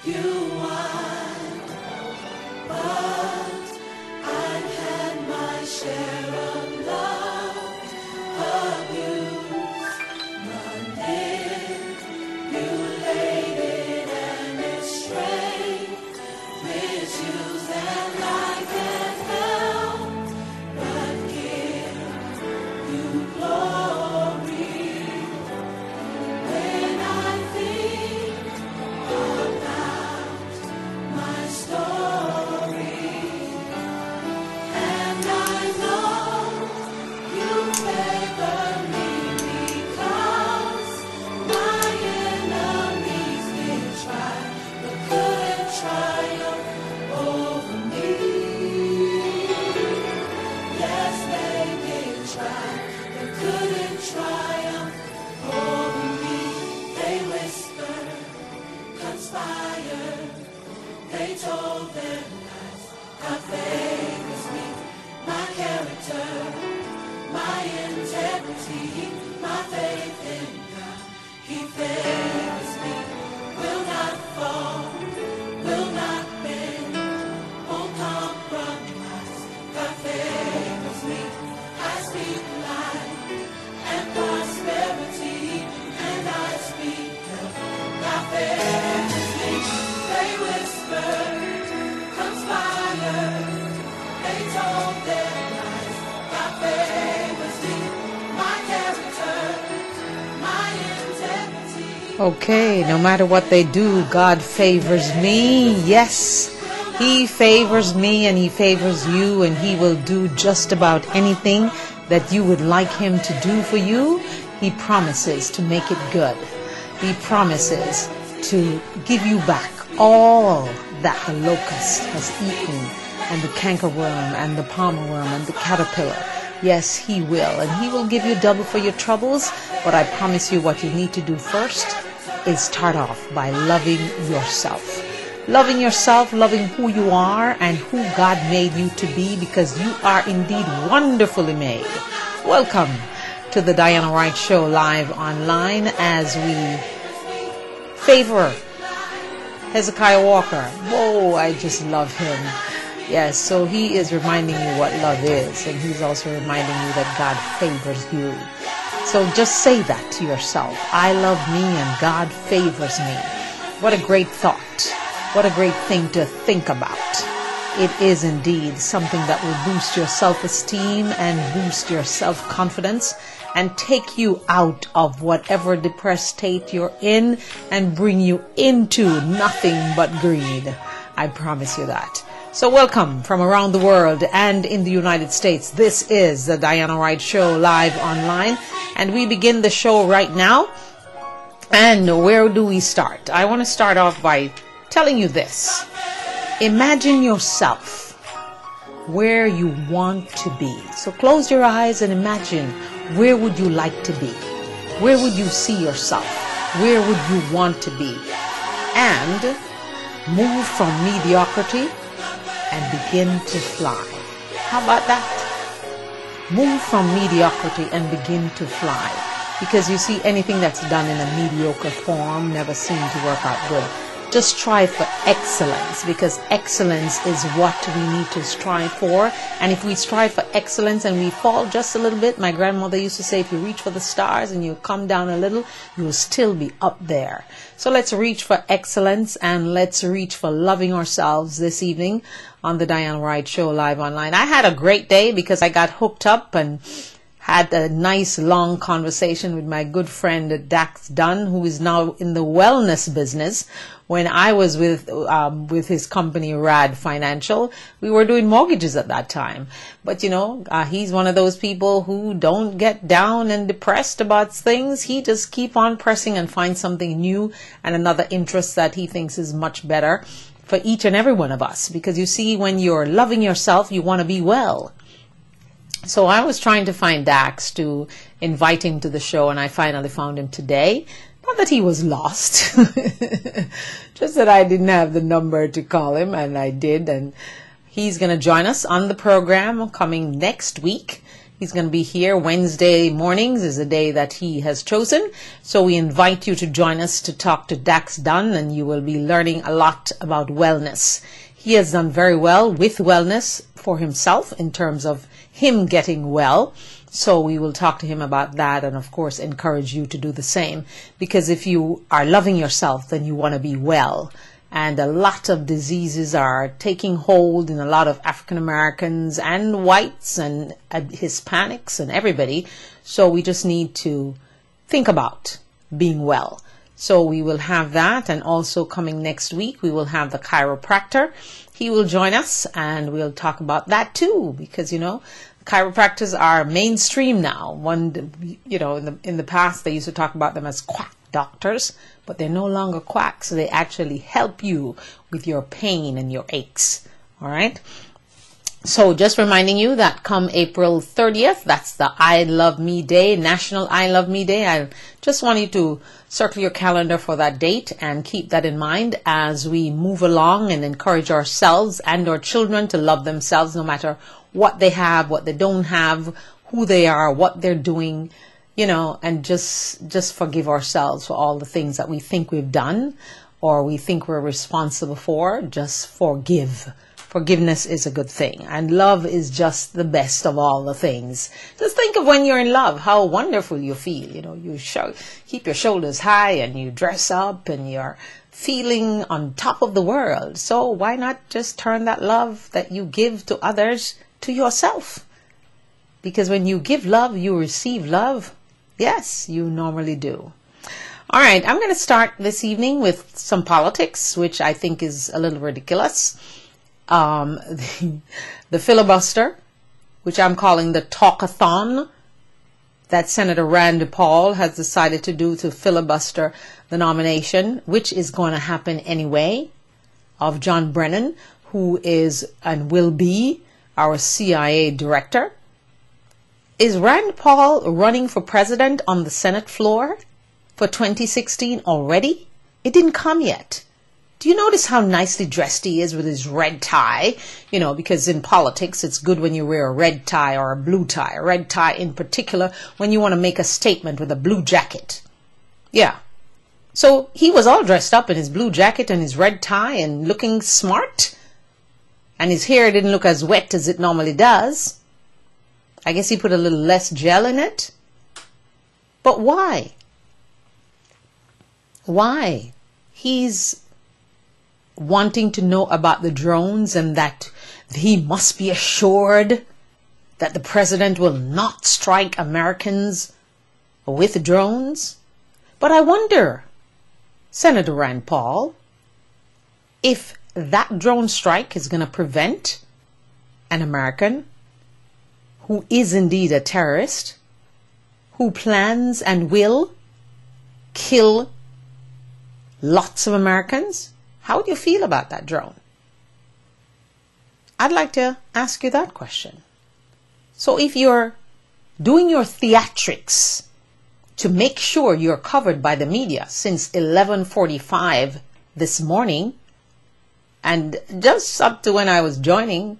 you won, but I've had my share of love, abuse, manipulated and estranged, misused, and I can't help but give you glory when I think about my story. And I know you favor me because my enemies did try, but couldn't triumph over me. Yes, they did try, but couldn't triumph over me. They whispered, conspired, they told their lies. God favors me, my character, my integrity, my faith in God. He favors me, will not fall, will not bend, won't compromise. God favors me, I speak life and prosperity, and I speak health. God favors me, they whispered, conspired, they told their lies. God favors me, my character, my integrity. Okay, no matter what they do, God favors me. Yes, He favors me and He favors you, and He will do just about anything that you would like Him to do for you. He promises to make it good. He promises to give you back all that the locust has eaten, and the cankerworm and the palmer worm and the caterpillar. Yes, He will, and He will give you double for your troubles. But I promise you, what you need to do first is start off by loving yourself. Loving yourself, loving who you are and who God made you to be, because you are indeed wonderfully made. Welcome to the Diana Wright Show live online as we favor Hezekiah Walker. Whoa, I just love him. Yes, so he is reminding you what love is, and he's also reminding you that God favors you. So just say that to yourself. I love me and God favors me. What a great thought. What a great thing to think about. It is indeed something that will boost your self-esteem and boost your self-confidence and take you out of whatever depressed state you're in and bring you into nothing but greed. I promise you that. So welcome from around the world and in the United States. This is the Diana Wright Show live online, and we begin the show right now. And where do we start? I want to start off by telling you this. Imagine yourself where you want to be. So close your eyes and imagine, where would you like to be? Where would you see yourself? Where would you want to be? And move from mediocrity and begin to fly. How about that? Move from mediocrity and begin to fly. Because you see, anything that's done in a mediocre form never seems to work out good. Just strive for excellence, because excellence is what we need to strive for. And if we strive for excellence and we fall just a little bit, my grandmother used to say, if you reach for the stars and you come down a little, you will still be up there. So let's reach for excellence, and let's reach for loving ourselves this evening on the Diana Wright Show live online. I had a great day because I got hooked up and had a nice long conversation with my good friend Dax Dunn, who is now in the wellness business. When I was with his company Rad Financial, we were doing mortgages at that time. But you know, he's one of those people who don't get down and depressed about things. He just keep on pressing and find something new and another interest that he thinks is much better for each and every one of us. Because you see, when you're loving yourself, you want to be well. So I was trying to find Dax to invite him to the show, and I finally found him today. Not that he was lost, just that I didn't have the number to call him, and I did. And he's going to join us on the program coming next week. He's going to be here. Wednesday mornings is a day that he has chosen. So we invite you to join us to talk to Dax Dunn, and you will be learning a lot about wellness. He has done very well with wellness for himself in terms of him getting well. So we will talk to him about that, and of course encourage you to do the same. Because if you are loving yourself, then you want to be well. And a lot of diseases are taking hold in a lot of African Americans and whites and Hispanics and everybody. So we just need to think about being well. So we will have that. And also coming next week, we will have the chiropractor. He will join us and we'll talk about that too. Because, you know, chiropractors are mainstream now. In the past, they used to talk about them as quack doctors, but they're no longer quacks. So they actually help you with your pain and your aches. All right. So just reminding you that come April 30th, that's the I Love Me Day, National I Love Me Day. I just want you to circle your calendar for that date and keep that in mind as we move along and encourage ourselves and our children to love themselves no matter what they have, what they don't have, who they are, what they're doing, you know, and just forgive ourselves for all the things that we think we've done or we think we're responsible for. Just forgive. Forgiveness is a good thing, and love is just the best of all the things. Just think of when you're in love, how wonderful you feel. You know, you keep your shoulders high and you dress up and you're feeling on top of the world. So why not just turn that love that you give to others to yourself? Because when you give love, you receive love. Yes, you normally do. All right, I'm going to start this evening with some politics, which I think is a little ridiculous. The filibuster, which I'm calling the talkathon, that Senator Rand Paul has decided to do to filibuster the nomination, which is going to happen anyway, of John Brennan, who is and will be our CIA director. Is Rand Paul running for president on the Senate floor for 2016 already? It didn't come yet. Do you notice how nicely dressed he is with his red tie? You know, because in politics, it's good when you wear a red tie or a blue tie. A red tie in particular when you want to make a statement with a blue jacket. Yeah. So he was all dressed up in his blue jacket and his red tie and looking smart. And his hair didn't look as wet as it normally does. I guess he put a little less gel in it. But why? Why? He's wanting to know about the drones and that he must be assured that the president will not strike Americans with drones. But I wonder, Senator Rand Paul, if that drone strike is going to prevent an American who is indeed a terrorist, who plans and will kill lots of Americans. How would you feel about that drone? I'd like to ask you that question. So if you're doing your theatrics to make sure you're covered by the media since 11:45 this morning, and just up to when I was joining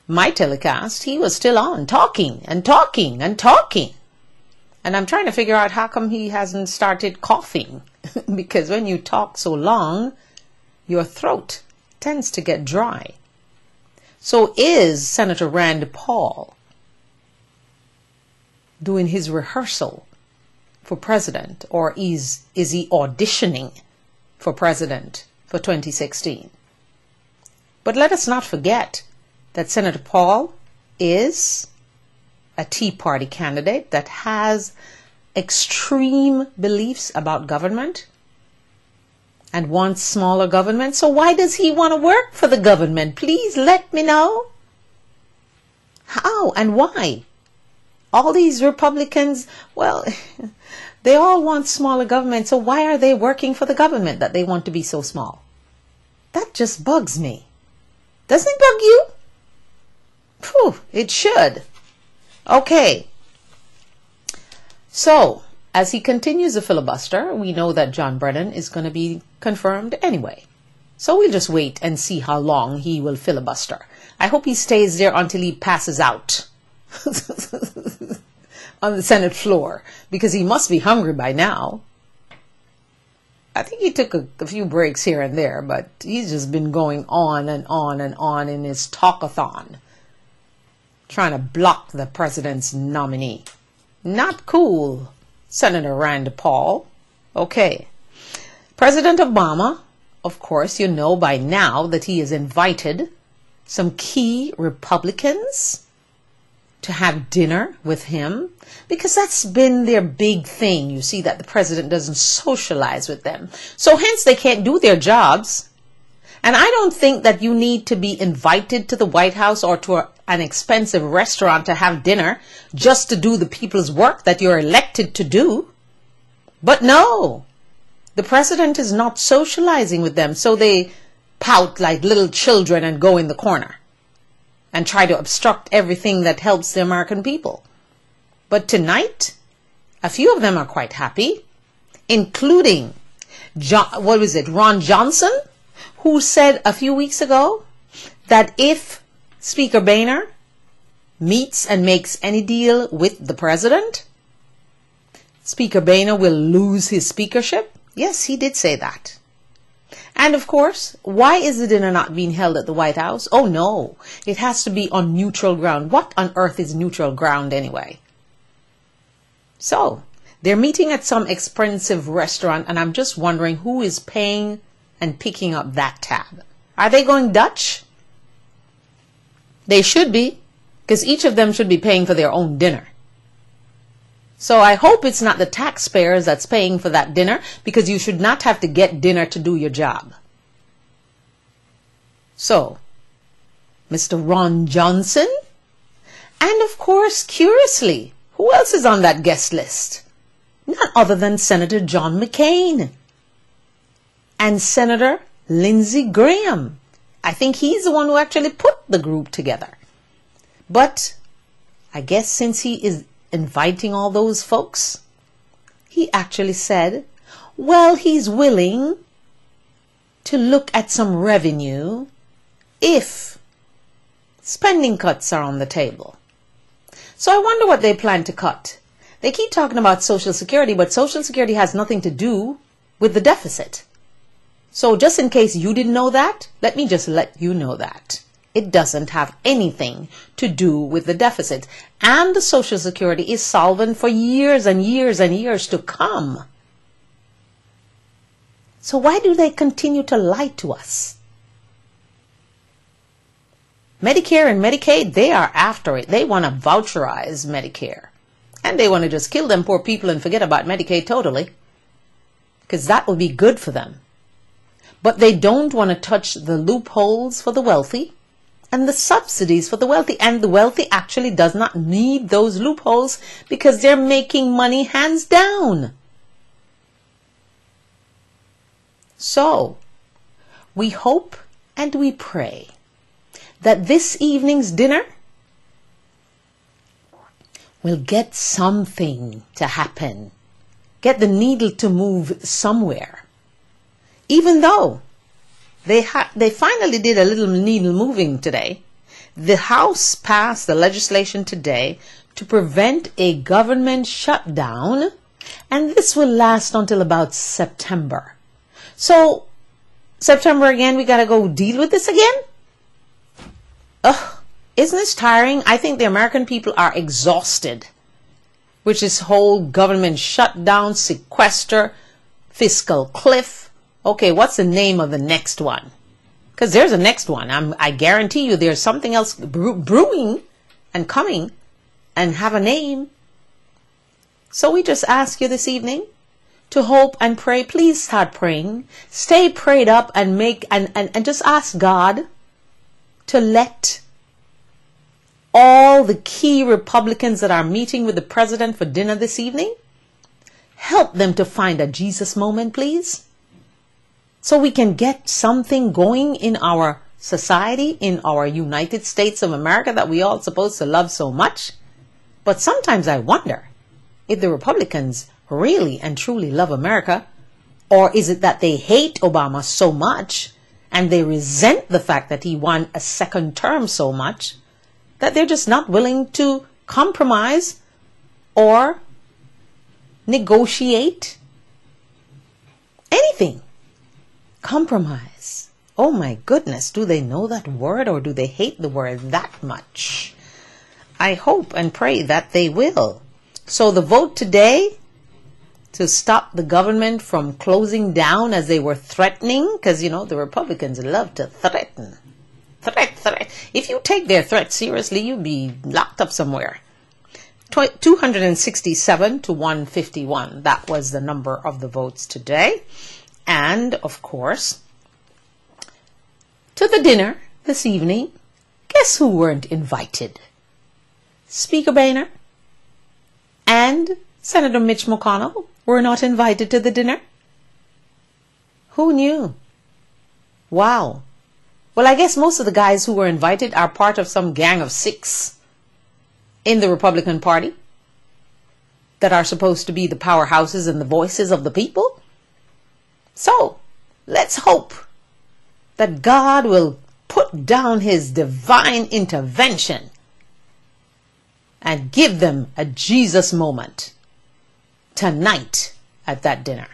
my telecast, he was still on talking and talking and talking. And I'm trying to figure out how come he hasn't started coughing. Because when you talk so long, your throat tends to get dry. So is Senator Rand Paul doing his rehearsal for president, or is he auditioning for president for 2016? But let us not forget that Senator Paul is a Tea Party candidate that has extreme beliefs about government and wants smaller government. So why does he want to work for the government? Please let me know. How and why? All these Republicans, well, they all want smaller government. So why are they working for the government that they want to be so small? That just bugs me. Doesn't it bug you? Phew, it should. Okay. So, as he continues the filibuster, we know that John Brennan is going to be confirmed anyway. So we'll just wait and see how long he will filibuster. I hope he stays there until he passes out. on the Senate floor, because he must be hungry by now. I think he took a few breaks here and there, but he's just been going on and on and on in his talkathon, trying to block the president's nominee. Not cool, Senator Rand Paul. Okay. President Obama, of course, you know by now that he has invited some key Republicans to have dinner with him, because that's been their big thing. You see that the president doesn't socialize with them. So hence they can't do their jobs. And I don't think that you need to be invited to the White House or to an expensive restaurant to have dinner just to do the people's work that you're elected to do. But no, the president is not socializing with them. So they pout like little children and go in the corner and try to obstruct everything that helps the American people. But tonight, a few of them are quite happy, including Ron Johnson, who said a few weeks ago that if Speaker Boehner meets and makes any deal with the president, Speaker Boehner will lose his speakership. Yes, he did say that. And of course, why is the dinner not being held at the White House? Oh no, it has to be on neutral ground. What on earth is neutral ground anyway? So, they're meeting at some expensive restaurant, and I'm just wondering who is paying and picking up that tab. Are they going Dutch? They should be, because each of them should be paying for their own dinner. So I hope it's not the taxpayers that's paying for that dinner, because you should not have to get dinner to do your job. So, Mr. Ron Johnson, and of course, curiously, who else is on that guest list? None other than Senator John McCain and Senator Lindsey Graham. I think he's the one who actually put the group together. But I guess since he is inviting all those folks, he actually said, well, he's willing to look at some revenue if spending cuts are on the table. So I wonder what they plan to cut. They keep talking about Social Security, but Social Security has nothing to do with the deficit. So just in case you didn't know that, let me just let you know that. It doesn't have anything to do with the deficit. And the Social Security is solvent for years and years and years to come. So why do they continue to lie to us? Medicare and Medicaid, they are after it. They want to voucherize Medicare. And they want to just kill them poor people and forget about Medicaid totally. Because that will be good for them. But they don't want to touch the loopholes for the wealthy and the subsidies for the wealthy. And the wealthy actually does not need those loopholes because they're making money hands down. So, we hope and we pray that this evening's dinner will get something to happen. Get the needle to move somewhere. Even though they finally did a little needle moving today. The House passed the legislation today to prevent a government shutdown, and this will last until about September. So, September again, we got to go deal with this again? Ugh, isn't this tiring? I think the American people are exhausted, which is whole government shutdown, sequester, fiscal cliff. Okay, what's the name of the next one? Because there's a next one. I guarantee you there's something else brewing and coming and have a name. So we just ask you this evening to hope and pray. Please start praying. Stay prayed up and and just ask God to let all the key Republicans that are meeting with the president for dinner this evening, help them to find a Jesus moment, please. So we can get something going in our society, in our United States of America that we all supposed to love so much. But sometimes I wonder if the Republicans really and truly love America, or is it that they hate Obama so much and they resent the fact that he won a second term so much that they're just not willing to compromise or negotiate. Anything. Compromise. Oh my goodness, do they know that word or do they hate the word that much? I hope and pray that they will. So the vote today to stop the government from closing down as they were threatening, because you know the Republicans love to threaten. Threat. If you take their threat seriously, you'll be locked up somewhere. 267 to 151. That was the number of the votes today. And, of course, to the dinner this evening, guess who weren't invited? Speaker Boehner and Senator Mitch McConnell were not invited to the dinner. Who knew? Wow. Well, I guess most of the guys who were invited are part of some gang of 6 in the Republican Party that are supposed to be the powerhouses and the voices of the people. So, let's hope that God will put down his divine intervention and give them a Jesus moment tonight at that dinner.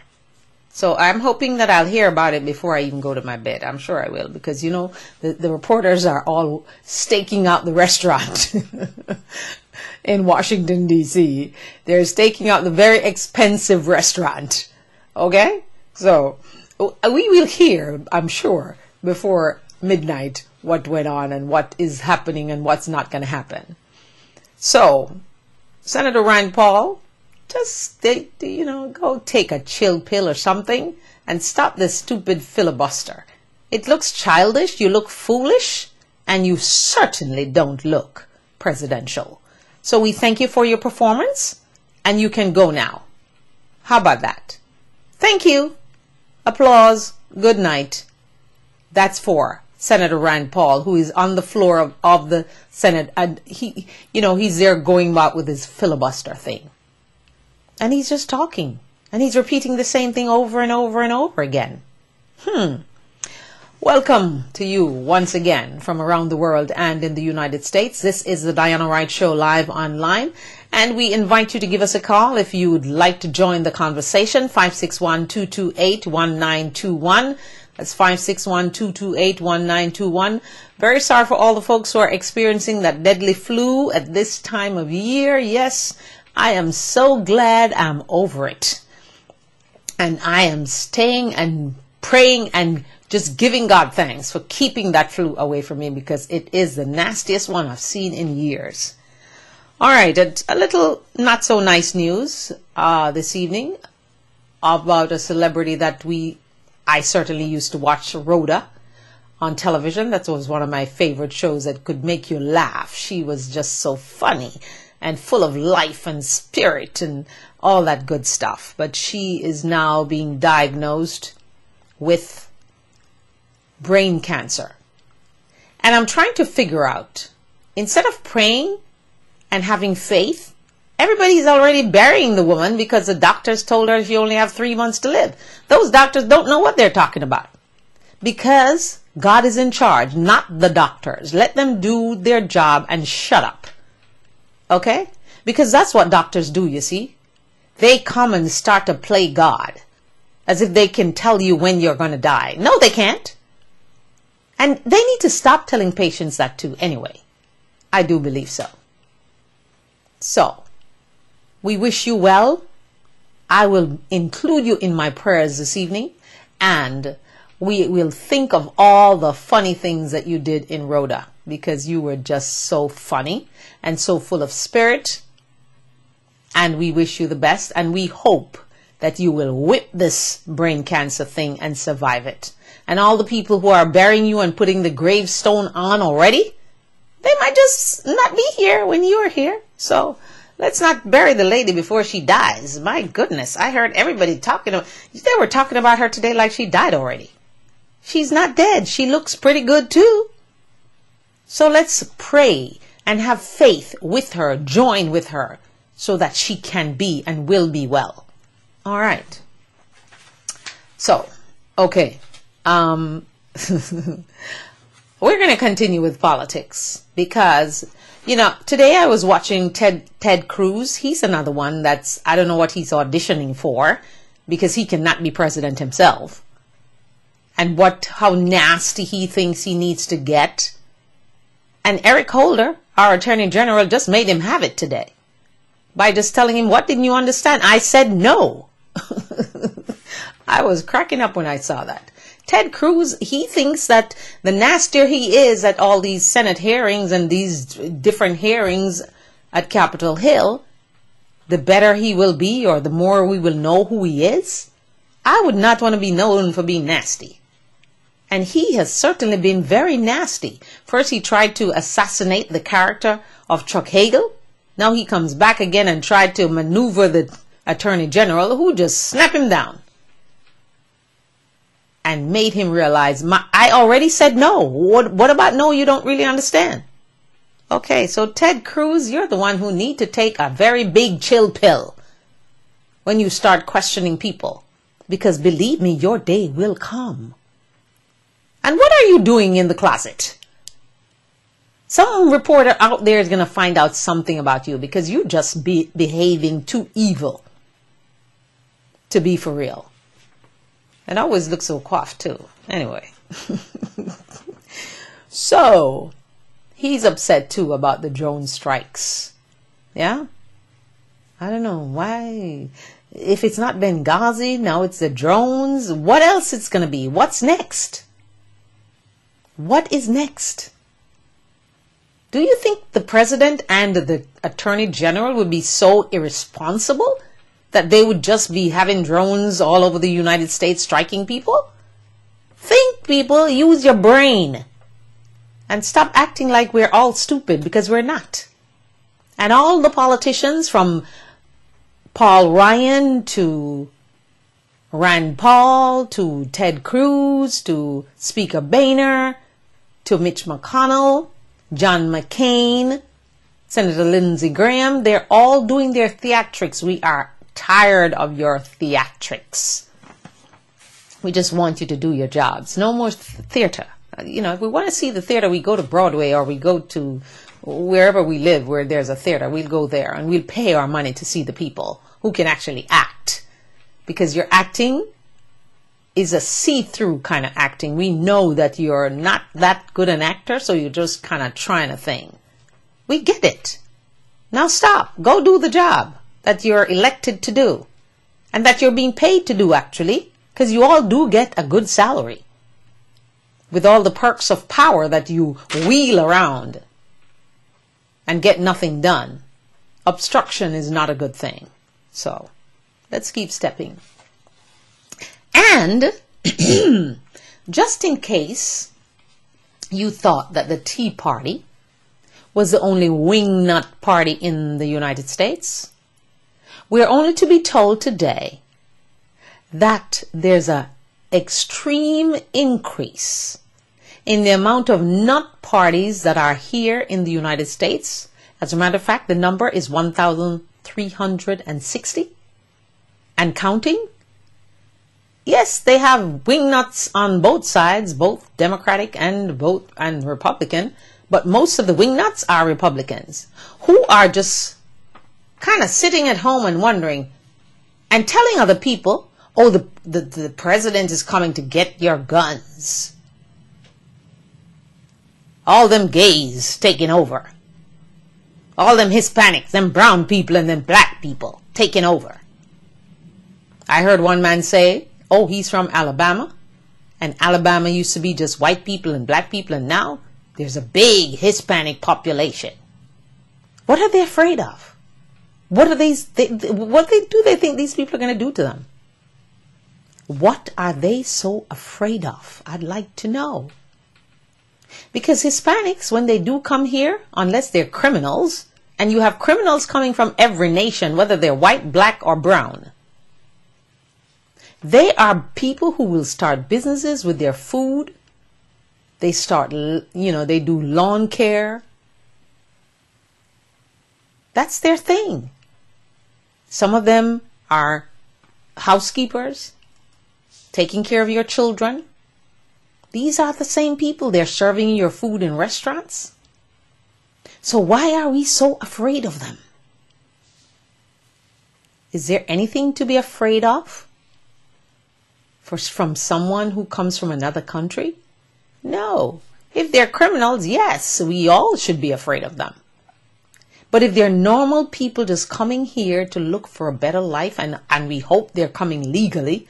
So I'm hoping that I'll hear about it before I even go to my bed. I'm sure I will, because, you know, the reporters are all staking out the restaurant in Washington, D.C. They're staking out the very expensive restaurant. Okay? So we will hear, I'm sure, before midnight what went on and what is happening and what's not going to happen. So, Senator Rand Paul, just, go take a chill pill or something and stop this stupid filibuster. It looks childish, you look foolish, and you certainly don't look presidential. So we thank you for your performance, and you can go now. How about that? Thank you. Applause. Good night. That's for Senator Rand Paul, who is on the floor of the Senate, and he's there going about with his filibuster thing. And he's just talking. And he's repeating the same thing over and over and over again. Welcome to you once again from around the world and in the United States. This is the Diana Wright Show live online. And we invite you to give us a call if you would like to join the conversation. 561-228-1921. That's 561-228-1921. Very sorry for all the folks who are experiencing that deadly flu at this time of year. Yes, I am so glad I'm over it. And I am staying and praying and just giving God thanks for keeping that flu away from me, because it is the nastiest one I've seen in years. All right, a little not so nice news this evening about a celebrity that I certainly used to watch, Rhoda, on television. That was one of my favorite shows that could make you laugh. She was just so funny and full of life and spirit and all that good stuff. But she is now being diagnosed with brain cancer. And I'm trying to figure out, instead of praying and having faith, everybody's already burying the woman because the doctors told her she only have 3 months to live. Those doctors don't know what they're talking about, because God is in charge, not the doctors. Let them do their job and shut up. Okay? Because that's what doctors do, you see. They come and start to play God as if they can tell you when you're going to die. No, they can't. And they need to stop telling patients that too anyway. I do believe so. So, we wish you well. I will include you in my prayers this evening, and we will think of all the funny things that you did in Rhoda, because you were just so funny and so full of spirit. And we wish you the best, and we hope that you will whip this brain cancer thing and survive it. And all the people who are burying you and putting the gravestone on already, they might just not be here when you're here. So let's not bury the lady before she dies. My goodness, I heard everybody they were talking about her today like she died already. She's not dead. She looks pretty good too. So let's pray and have faith with her, join with her, so that she can be and will be well. All right. So, okay. we're going to continue with politics because, you know, today I was watching Ted Cruz. He's another one that's, I don't know what he's auditioning for because he cannot be president himself. And how nasty he thinks he needs to get. And Eric Holder, our Attorney General, just made him have it today by just telling him, what didn't you understand? I said no. I was cracking up when I saw that. Ted Cruz, he thinks that the nastier he is at all these Senate hearings and these different hearings at Capitol Hill, the better he will be, or the more we will know who he is. I would not want to be known for being nasty. And he has certainly been very nasty. First he tried to assassinate the character of Chuck Hagel. Now he comes back again and tried to maneuver the Attorney General, who just snapped him down and made him realize, I already said no. What about no you don't really understand? Okay, so Ted Cruz, you're the one who need to take a very big chill pill when you start questioning people. Because believe me, your day will come. And what are you doing in the closet? Some reporter out there is going to find out something about you because you just behaving too evil to be for real. And I always look so coiffed too. Anyway. So, he's upset too about the drone strikes. Yeah? I don't know why. If it's not Benghazi, now it's the drones. What else it's going to be? What's next? What is next? Do you think the president and the attorney general would be so irresponsible that they would just be having drones all over the United States striking people? Think, people, use your brain. And stop acting like we're all stupid, because we're not. And all the politicians from Paul Ryan to Rand Paul to Ted Cruz to Speaker Boehner to Mitch McConnell, John McCain, Senator Lindsey Graham, they're all doing their theatrics. We are tired of your theatrics. We just want you to do your jobs. No more theater. You know, if we want to see the theater, we go to Broadway or we go to wherever we live where there's a theater. We'll go there and we'll pay our money to see the people who can actually act. Because your acting is a see-through kind of acting. We know that you're not that good an actor, so you're just kind of trying a thing. We get it. Now stop. Go do the job that you're elected to do. And that you're being paid to do, actually. Because you all do get a good salary. With all the perks of power that you wheel around and get nothing done. Obstruction is not a good thing. So, let's keep stepping. And, just in case you thought that the Tea Party was the only wingnut party in the United States, we're only to be told today that there's an extreme increase in the amount of nut parties that are here in the United States. As a matter of fact, the number is 1,360 and counting. Yes, they have wingnuts on both sides, both Democratic and Republican, but most of the wingnuts are Republicans who are just kind of sitting at home and wondering and telling other people, oh, the president is coming to get your guns. All them gays taking over. All them Hispanics, them brown people and them black people taking over. I heard one man say, oh, he's from Alabama, and Alabama used to be just white people and black people, and now there's a big Hispanic population. What are they afraid of? What do they think these people are going to do to them? What are they so afraid of? I'd like to know. Because Hispanics, when they do come here, unless they're criminals, and you have criminals coming from every nation, whether they're white, black, or brown, they are people who will start businesses with their food. They start, they do lawn care. That's their thing. Some of them are housekeepers, taking care of your children. These are the same people. They're serving your food in restaurants. So why are we so afraid of them? Is there anything to be afraid of from someone who comes from another country? No. If they're criminals, yes, we all should be afraid of them. But if they're normal people just coming here to look for a better life, and we hope they're coming legally,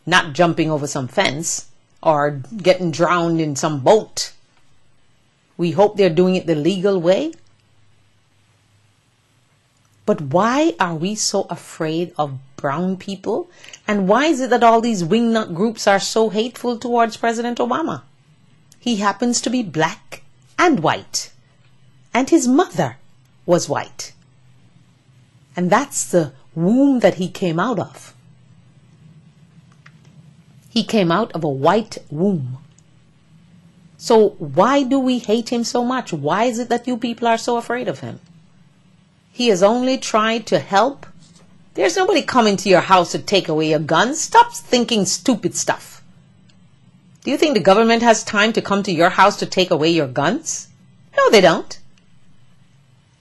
not jumping over some fence or getting drowned in some boat. We hope they're doing it the legal way. But why are we so afraid of brown people? And why is it that all these wingnut groups are so hateful towards President Obama? He happens to be black and white. And his mother was white. And that's the womb that he came out of. He came out of a white womb. So why do we hate him so much? Why is it that you people are so afraid of him? He has only tried to help. There's nobody coming to your house to take away your guns. Stop thinking stupid stuff. Do you think the government has time to come to your house to take away your guns? No, they don't.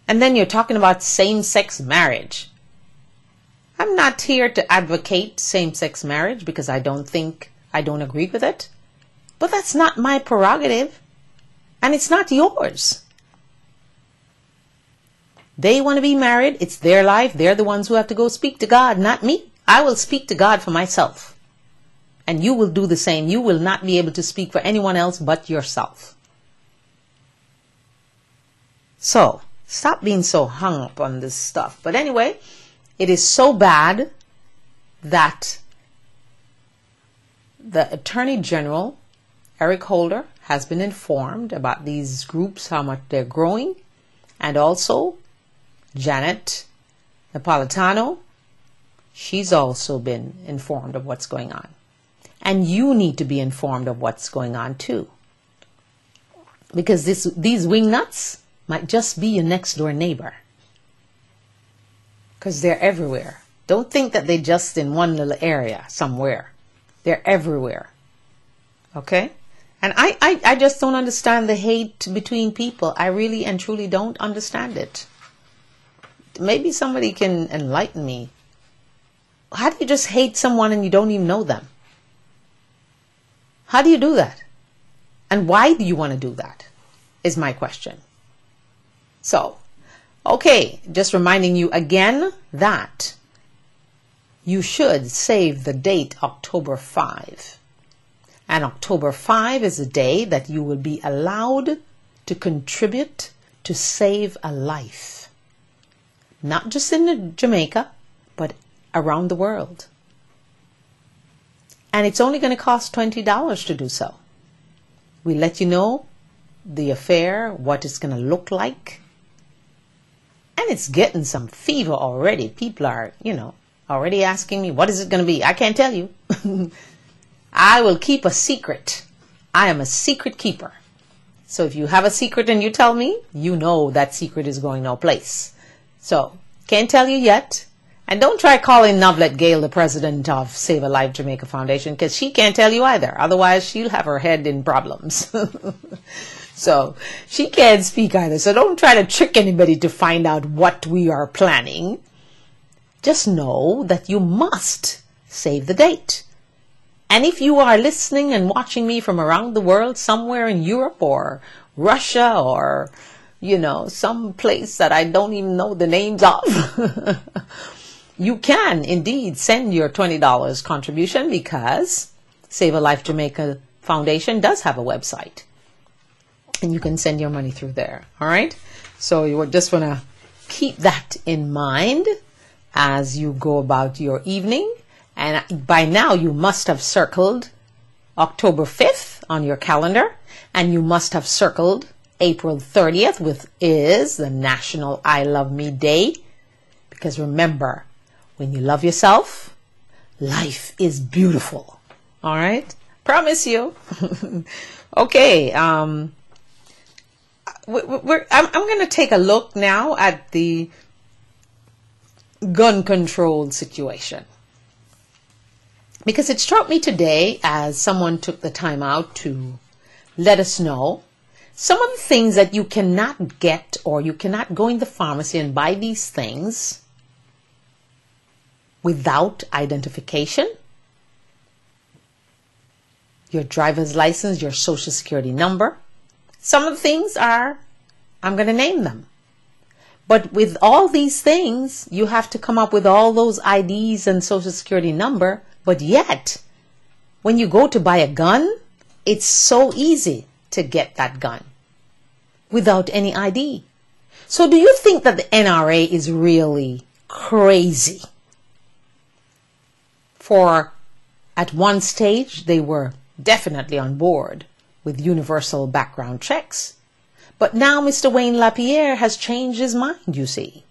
And then you're talking about same-sex marriage. I'm not here to advocate same-sex marriage because I don't agree with it. But that's not my prerogative. And it's not yours. They want to be married. It's their life. They're the ones who have to go speak to God, not me. I will speak to God for myself. And you will do the same. You will not be able to speak for anyone else but yourself. So, stop being so hung up on this stuff. But anyway, it is so bad that the Attorney General, Eric Holder, has been informed about these groups, how much they're growing. And also, Janet Napolitano, she's also been informed of what's going on. And you need to be informed of what's going on too. Because these wingnuts might just be your next door neighbor. Because they're everywhere. Don't think that they're just in one little area somewhere. They're everywhere. Okay? And I just don't understand the hate between people. I really and truly don't understand it. Maybe somebody can enlighten me. How do you just hate someone and you don't even know them? How do you do that? And why do you want to do that? Is my question. So, okay, just reminding you again that you should save the date October 5. And October 5 is a day that you will be allowed to contribute to save a life. Not just in Jamaica, but around the world. And it's only going to cost $20 to do so. We let you know the affair, what it's going to look like. And it's getting some fever already. People are, already asking me, what is it going to be? I can't tell you. I will keep a secret. I am a secret keeper. So if you have a secret and you tell me, you know that secret is going no place. So, can't tell you yet. And don't try calling Novlet Gale, the president of Save a Life Jamaica Foundation, because she can't tell you either. Otherwise, she'll have her head in problems. So, she can't speak either. So don't try to trick anybody to find out what we are planning. Just know that you must save the date. And if you are listening and watching me from around the world, somewhere in Europe or Russia or, some place that I don't even know the names of, you can indeed send your $20 contribution because Save a Life Jamaica Foundation does have a website. And you can send your money through there. All right. So you just want to keep that in mind as you go about your evening. And by now you must have circled October 5th on your calendar. And you must have circled April 30th, which is the National I Love Me Day. Because remember, when you love yourself, life is beautiful. All right. Promise you. Okay. I'm going to take a look now at the gun control situation. Because it struck me today as someone took the time out to let us know some of the things that you cannot get, or you cannot go in the pharmacy and buy these things without identification. Your driver's license, your social security number. Some of the things are, I'm going to name them. But with all these things, you have to come up with all those IDs and social security number. But yet, when you go to buy a gun, it's so easy to get that gun without any ID. So do you think that the NRA is really crazy? For at one stage, they were definitely on board with universal background checks. But now Mr. Wayne LaPierre has changed his mind, you see.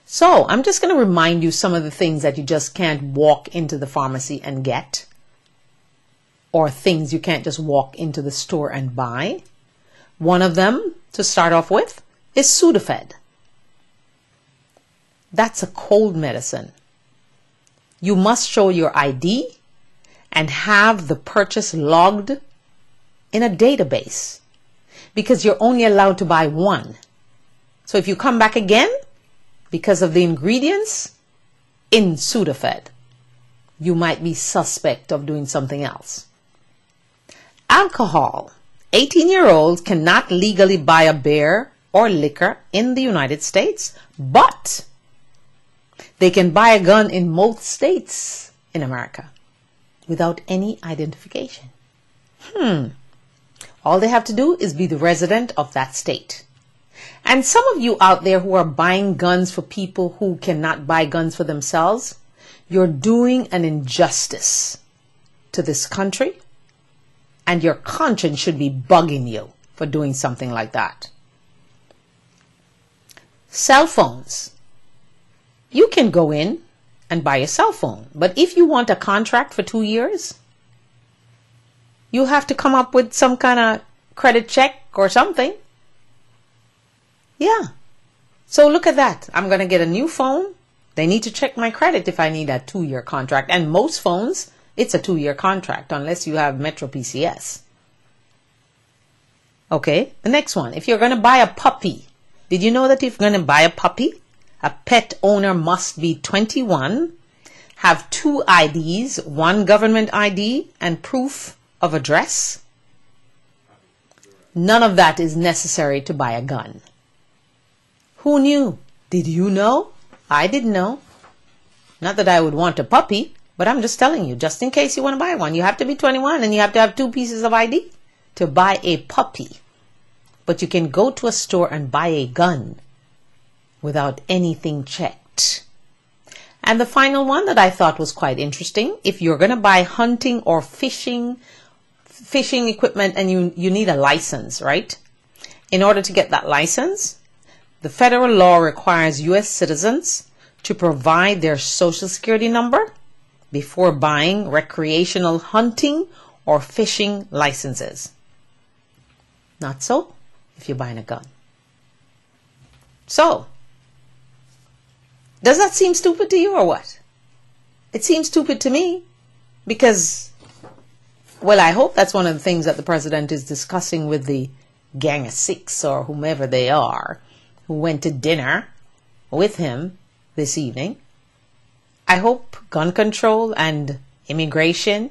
So I'm just going to remind you some of the things that you just can't walk into the pharmacy and get, or things you can't just walk into the store and buy. One of them, to start off with, is Sudafed. That's a cold medicine. You must show your ID and have the purchase logged in a database, because you're only allowed to buy one. So if you come back again because of the ingredients in Sudafed, you might be suspect of doing something else. Alcohol. 18-year-olds cannot legally buy a beer or liquor in the United States, but they can buy a gun in most states in America without any identification. All they have to do is be the resident of that state. And some of you out there who are buying guns for people who cannot buy guns for themselves, you're doing an injustice to this country, and your conscience should be bugging you for doing something like that. Cell phones. You can go in and buy a cell phone, but if you want a contract for 2 years, you have to come up with some kind of credit check or something. Yeah. So look at that. I'm going to get a new phone. They need to check my credit if I need a 2-year contract. And most phones, it's a 2-year contract unless you have Metro PCS. Okay. The next one. If you're going to buy a puppy, did you know that if you're going to buy a puppy, a pet owner must be 21, have 2 IDs, 1 government ID and proof of address? None of that is necessary to buy a gun. Who knew? Did you know? I didn't know. Not that I would want a puppy, but I'm just telling you, just in case you want to buy one, you have to be 21 and you have to have 2 pieces of ID to buy a puppy. But you can go to a store and buy a gun without anything checked. And the final one that I thought was quite interesting, if you're going to buy hunting or fishing equipment and you need a license, right? In order to get that license, the federal law requires U.S. citizens to provide their social security number before buying recreational hunting or fishing licenses. Not so if you're buying a gun. So, does that seem stupid to you or what? It seems stupid to me because, well, I hope that's one of the things that the president is discussing with the Gang of Six or whomever they are who went to dinner with him this evening. I hope gun control and immigration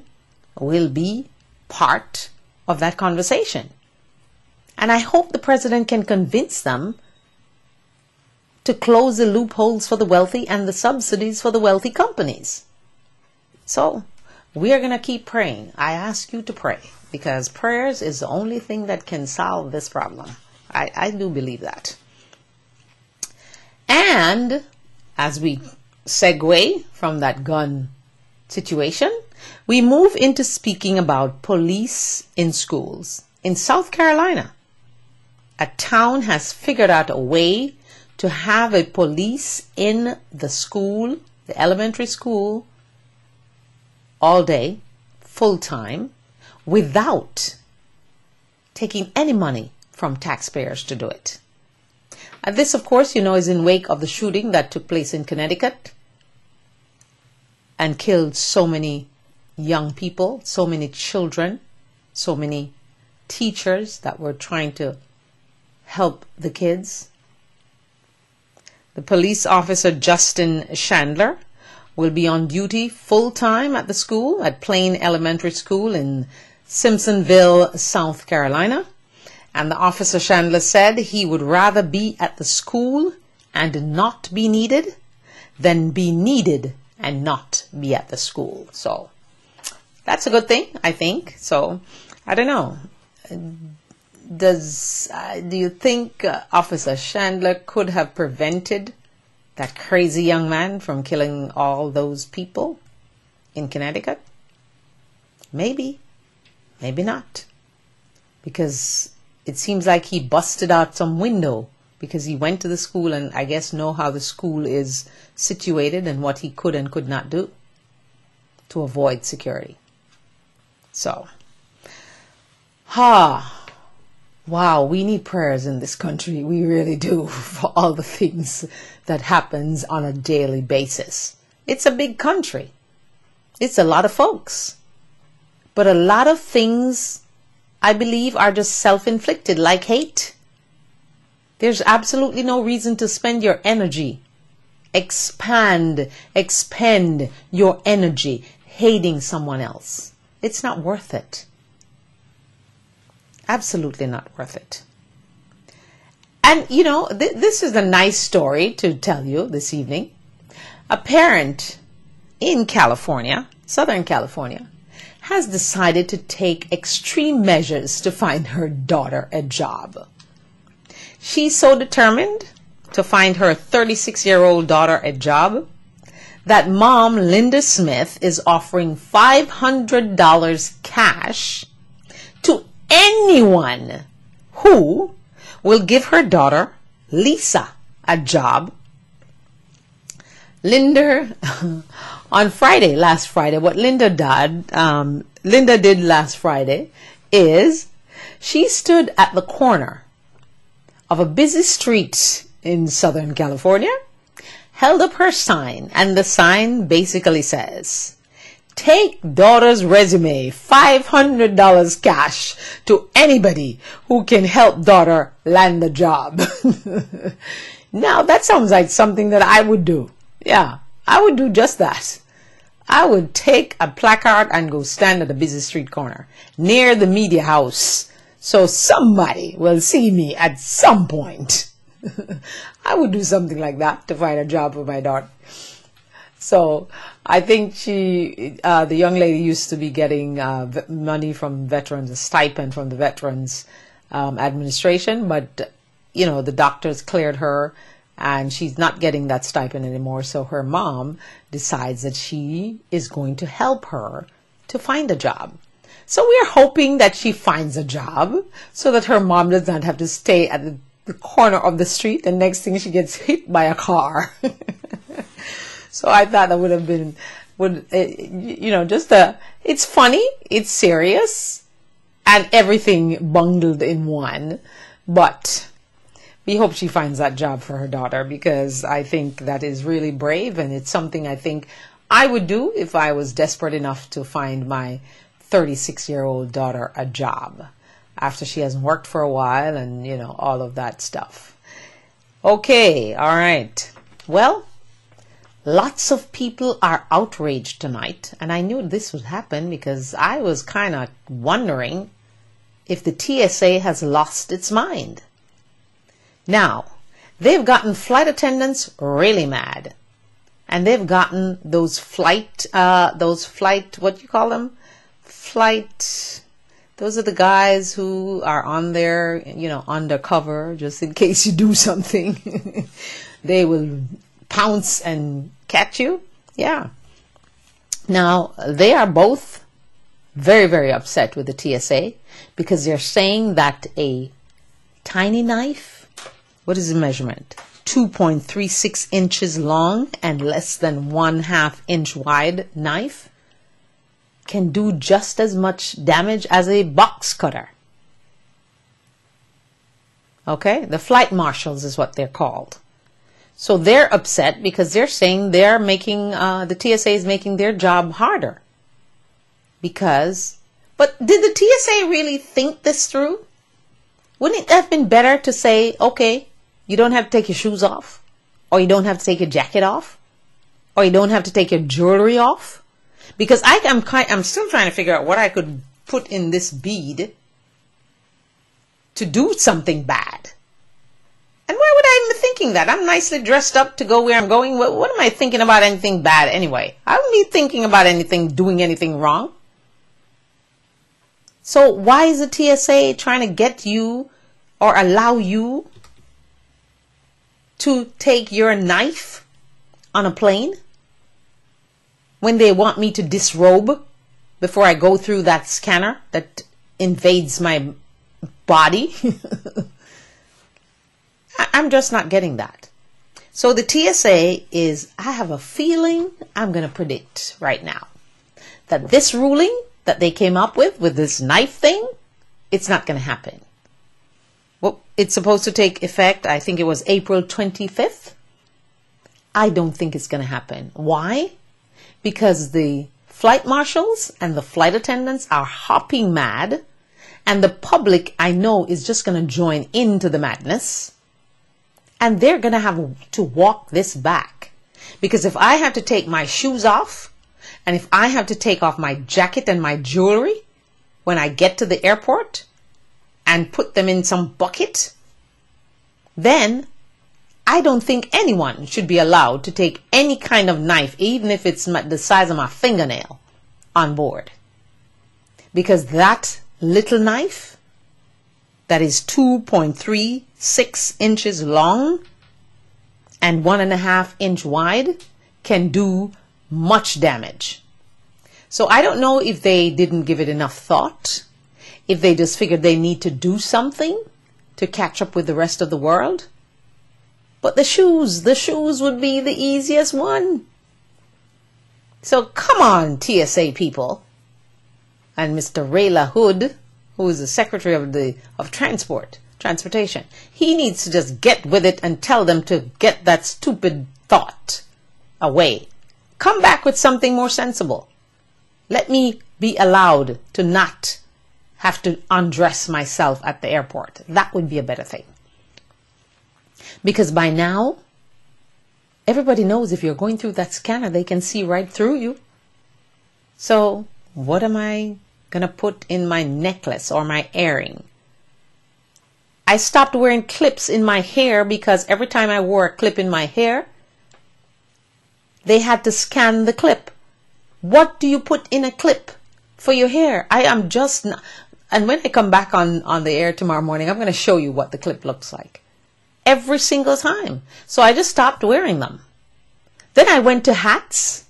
will be part of that conversation. And I hope the president can convince them to close the loopholes for the wealthy and the subsidies for the wealthy companies. So we are going to keep praying. I ask you to pray, because prayers is the only thing that can solve this problem. I do believe that. And as we segue from that gun situation, we move into speaking about police in schools. In South Carolina, a town has figured out a way to have a police in the school, the elementary school, all day, full time, without taking any money from taxpayers to do it. And this, of course, you know, is in wake of the shooting that took place in Connecticut and killed so many young people, so many children, so many teachers that were trying to help the kids. The police officer Justin Chandler will be on duty full-time at the school, at Plain Elementary School in Simpsonville, South Carolina. And the officer Chandler said he would rather be at the school and not be needed than be needed and not be at the school. So that's a good thing, I think. So I don't know. Do you think Officer Chandler could have prevented that crazy young man from killing all those people in Connecticut? Maybe. Maybe not. Because it seems like he busted out some window because he went to the school and I guess know how the school is situated and what he could and could not do to avoid security. So, wow, we need prayers in this country. We really do, for all the things that happens on a daily basis. It's a big country. It's a lot of folks. But a lot of things, I believe, are just self-inflicted, like hate. There's absolutely no reason to spend your energy, expend your energy hating someone else. It's not worth it. Absolutely not worth it. And, you know, this is a nice story to tell you this evening. A parent in California, Southern California, has decided to take extreme measures to find her daughter a job. She's so determined to find her 36-year-old daughter a job that mom, Linda Smith, is offering $500 cash to anyone who will give her daughter, Lisa, a job. Linda, on Friday, last Friday, what Linda did last Friday is she stood at the corner of a busy street in Southern California, held up her sign, and the sign basically says, "Take daughter's resume, $500 cash to anybody who can help daughter land the job." Now, that sounds like something that I would do. Yeah, I would do just that. I would take a placard and go stand at the busy street corner near the media house so somebody will see me at some point. I would do something like that to find a job for my daughter. So I think the young lady used to be getting money from veterans, a stipend from the Veterans Administration, but, you know, the doctors cleared her and she's not getting that stipend anymore. So her mom decides that she is going to help her to find a job. So we're hoping that she finds a job so that her mom does not have to stay at the corner of the street, and next thing she gets hit by a car. So I thought that would have been, it's funny, it's serious, and everything bundled in one. But we hope she finds that job for her daughter, because I think that is really brave, and it's something I think I would do if I was desperate enough to find my 36-year-old daughter a job after she hasn't worked for a while and, you know, all of that stuff. Okay, all right. Well, lots of people are outraged tonight, and I knew this would happen because I was kind of wondering if the TSA has lost its mind. Now, they've gotten flight attendants really mad, and they've gotten those flight, what do you call them? Those are the guys who are on there, you know, undercover, just in case you do something. They will pounce and catch you. Yeah. Now, they are both very, very upset with the TSA because they're saying that a tiny knife, what is the measurement? 2.36 inches long and less than 1/2 inch wide knife can do just as much damage as a box cutter. Okay? The flight marshals is what they're called. So they're upset because they're saying they're making, the TSA is making their job harder. But did the TSA really think this through? Wouldn't it have been better to say, okay, you don't have to take your shoes off, or you don't have to take your jacket off, or you don't have to take your jewelry off? Because I'm still trying to figure out what I could put in this bead to do something bad. And why would I even be thinking that? I'm nicely dressed up to go where I'm going. What am I thinking about anything bad anyway? I wouldn't be thinking about doing anything wrong. So why is the TSA trying to get you or allow you to take your knife on a plane when they want me to disrobe before I go through that scanner that invades my body? I'm just not getting that. So the TSA is, I have a feeling, I'm going to predict right now that this ruling that they came up with this knife thing, it's not going to happen. Well, it's supposed to take effect, I think it was April 25th. I don't think it's going to happen. Why? Because the flight marshals and the flight attendants are hopping mad, and the public, I know, is just going to join into the madness, and they're going to have to walk this back. Because if I have to take my shoes off, and if I have to take off my jacket and my jewelry when I get to the airport and put them in some bucket, then I don't think anyone should be allowed to take any kind of knife, even if it's the size of my fingernail, on board. Because that little knife that is 2.36 inches long and 1.5 inch wide can do much damage. So I don't know if they didn't give it enough thought, if they just figured they need to do something to catch up with the rest of the world. But the shoes would be the easiest one. So come on, TSA people. And Mr. Ray LaHood, who is the Secretary of Transportation, he needs to just get with it and tell them to get that stupid thought away. Come back with something more sensible. Let me be allowed to not have to undress myself at the airport. That would be a better thing. Because by now, everybody knows if you're going through that scanner, they can see right through you. So what am I going to put in my necklace or my earring? I stopped wearing clips in my hair because every time I wore a clip in my hair, they had to scan the clip. What do you put in a clip for your hair? I am just not. And when I come back on the air tomorrow morning, I'm going to show you what the clip looks like. Every single time. So I just stopped wearing them. Then I went to hats.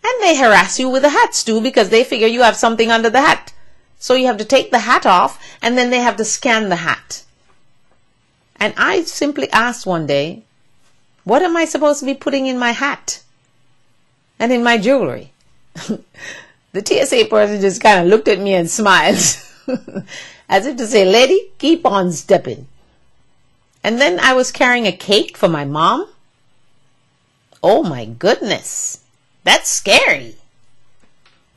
And they harass you with the hats too, because they figure you have something under the hat. So you have to take the hat off, and then they have to scan the hat. And I simply asked one day, what am I supposed to be putting in my hat and in my jewelry? The TSA person just kind of looked at me and smiled as if to say, lady, keep on stepping. And then I was carrying a cake for my mom. Oh my goodness, that's scary.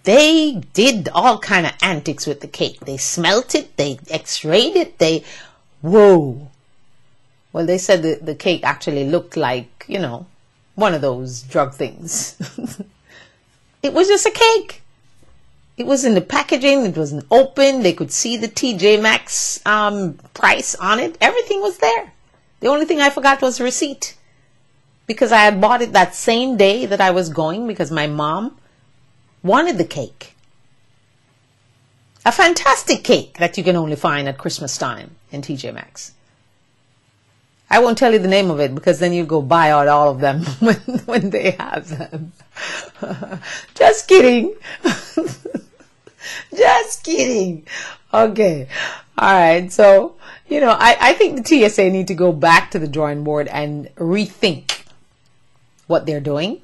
They did all kind of antics with the cake. They smelt it, they x-rayed it, whoa. Well, they said the cake actually looked like, you know, one of those drug things. It was just a cake. It was in the packaging. It wasn't open. They could see the TJ Maxx price on it. Everything was there. The only thing I forgot was the receipt, because I had bought it that same day that I was going, because my mom wanted the cake. A fantastic cake that you can only find at Christmas time in TJ Maxx. I won't tell you the name of it, because then you go buy out all of them when they have them. Just kidding. Just kidding. Okay. All right. So, you know, I think the TSA need to go back to the drawing board and rethink what they're doing,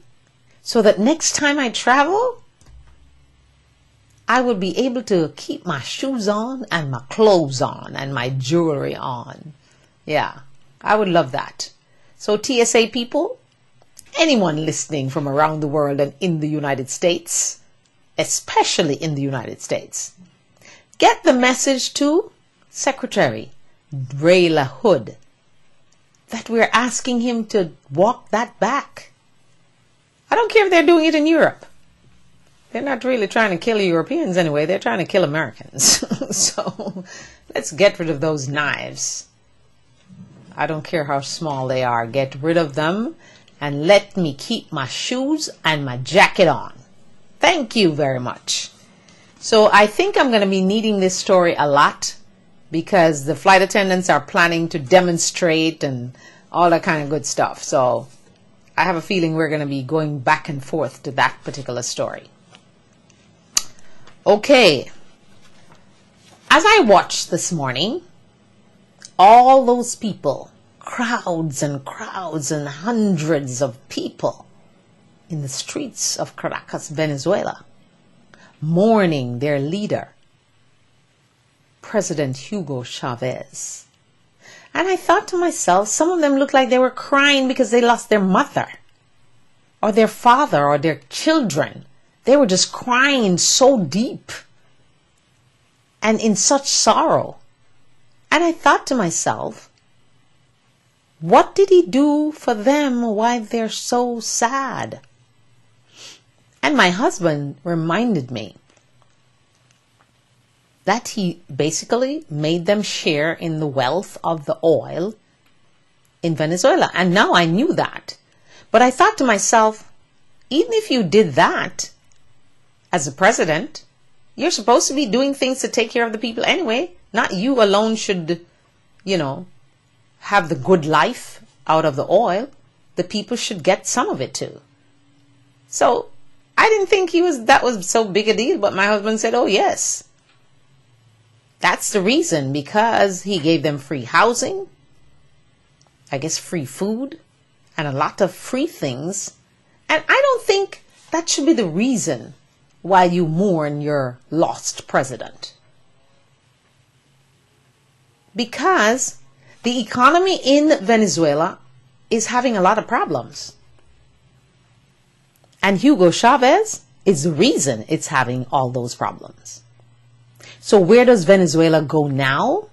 so that next time I travel, I would be able to keep my shoes on and my clothes on and my jewelry on. Yeah. I would love that. So TSA people, anyone listening from around the world and in the United States, especially in the United States, get the message to Secretary Ray LaHood that we're asking him to walk that back. I don't care if they're doing it in Europe. They're not really trying to kill Europeans anyway. They're trying to kill Americans. So let's get rid of those knives. I don't care how small they are. Get rid of them and let me keep my shoes and my jacket on. Thank you very much. So I think I'm going to be needing this story a lot because the flight attendants are planning to demonstrate and all that kind of good stuff. So I have a feeling we're going to be going back and forth to that particular story. Okay. As I watched this morning, all those people, crowds and crowds and hundreds of people in the streets of Caracas, Venezuela, mourning their leader, President Hugo Chavez. And I thought to myself, some of them looked like they were crying because they lost their mother or their father or their children. They were just crying so deep and in such sorrow. And I thought to myself, what did he do for them why they're so sad? And my husband reminded me that he basically made them share in the wealth of the oil in Venezuela. And now I knew that. But I thought to myself, even if you did that as a president, you're supposed to be doing things to take care of the people anyway. Not you alone should, have the good life out of the oil. The people should get some of it too. So I didn't think that was so big a deal, but my husband said, oh yes. That's the reason, because he gave them free housing, I guess free food, and a lot of free things. And I don't think that should be the reason why you mourn your lost president. Because the economy in Venezuela is having a lot of problems. And Hugo Chavez is the reason it's having all those problems. So where does Venezuela go now?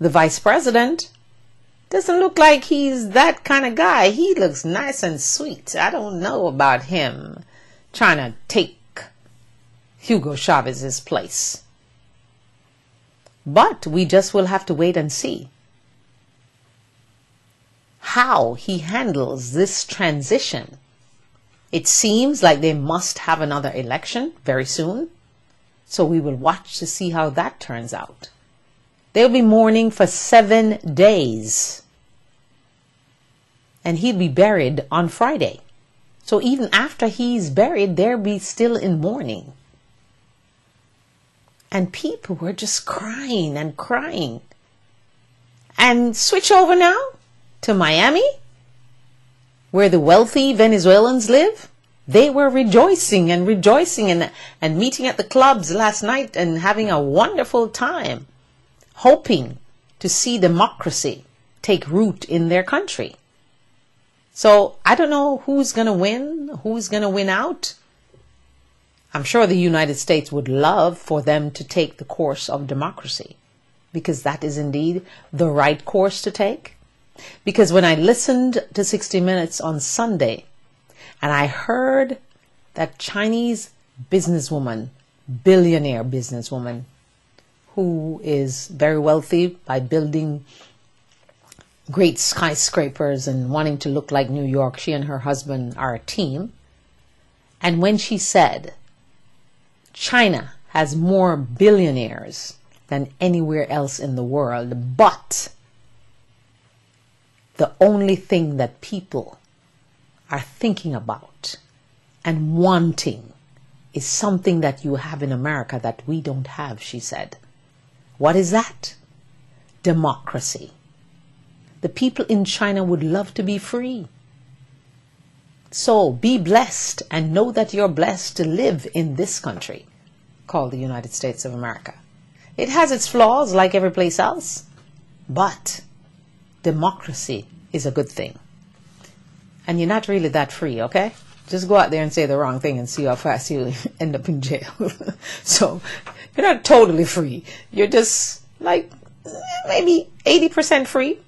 The vice president doesn't look like he's that kind of guy. He looks nice and sweet. I don't know about him trying to take Hugo Chavez's place. But we just will have to wait and see how he handles this transition. It seems like they must have another election very soon. So we will watch to see how that turns out. They'll be mourning for 7 days. And he'll be buried on Friday. So even after he's buried, they'll be still in mourning. And people were just crying and crying. And switch over now to Miami, where the wealthy Venezuelans live. They were rejoicing and meeting at the clubs last night and having a wonderful time, hoping to see democracy take root in their country. So I don't know who's going to win out. I'm sure the United States would love for them to take the course of democracy, because that is indeed the right course to take. Because when I listened to 60 Minutes on Sunday, and I heard that Chinese businesswoman, billionaire businesswoman, who is very wealthy by building great skyscrapers and wanting to look like New York, she and her husband are a team. And when she said, China has more billionaires than anywhere else in the world, but the only thing that people are thinking about and wanting is something that you have in America that we don't have, she said. What is that? Democracy. The people in China would love to be free. So be blessed and know that you're blessed to live in this country called the United States of America. It has its flaws like every place else, but democracy is a good thing. And you're not really that free, okay? Just go out there and say the wrong thing and see how fast you end up in jail. So you're not totally free. You're just like maybe 80% free,